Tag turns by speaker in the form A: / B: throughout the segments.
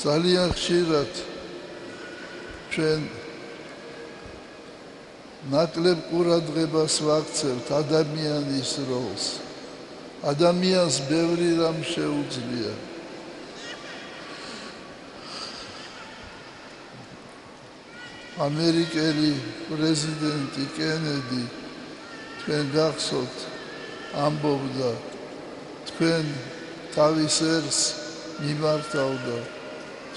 A: ძალიან ხშირად ჩვენ ნაკლებ ყურადღებას ვაქცევთ ადამიანის როლს. ადამიანს ბევრი რამ შეუძლია. ამერიკელი პრეზიდენტი კენედი თქვენ გახსოვთ ამბობდა თქვენ თავის ერს მიმართავდა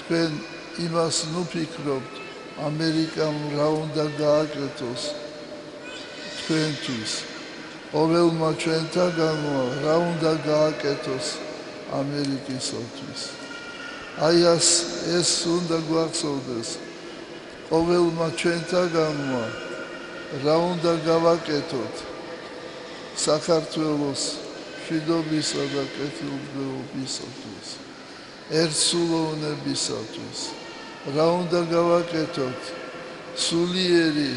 A: თქვენ იმას ნუფიქრობთ ამერიკამ რა უნდა გააკეთოს თქვენთვის ყოველმა ჩვენთაგანმა რა უნდა გააკეთოს ამერიკისათვის აი ეს უნდა გვახსოვდეს ყოველმა ჩვენთაგანმა რა უნდა გავაკეთოთ საქართველოს მშვიდობისა და კეთილდღეობისათვის ერთსულოვნებისათვის რა უნდა გავაკეთოთ სულიერი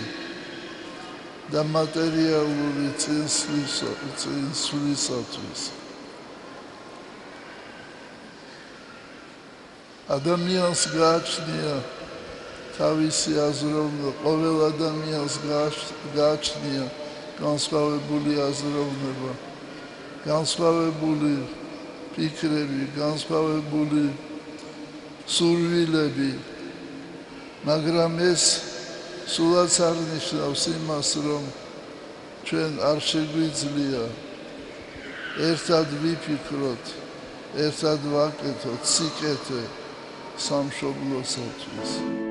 A: და მატერიალური წინსვლისათვის ადამიანს გააჩნია თავისი აზროვნება, ყოველ ადამიანს გააჩნია განსხვავებული აზროვნება, განსხვავებული ფიქრები, განსხვავებული სურვილები, მაგრამ ეს სულაც არ ნიშნავს იმას, რომ ჩვენ არ შეგვიძლია ერთად ვიფიქროთ, ერთად ვაკეთოთ სიკეთე სამშობლოსათვის.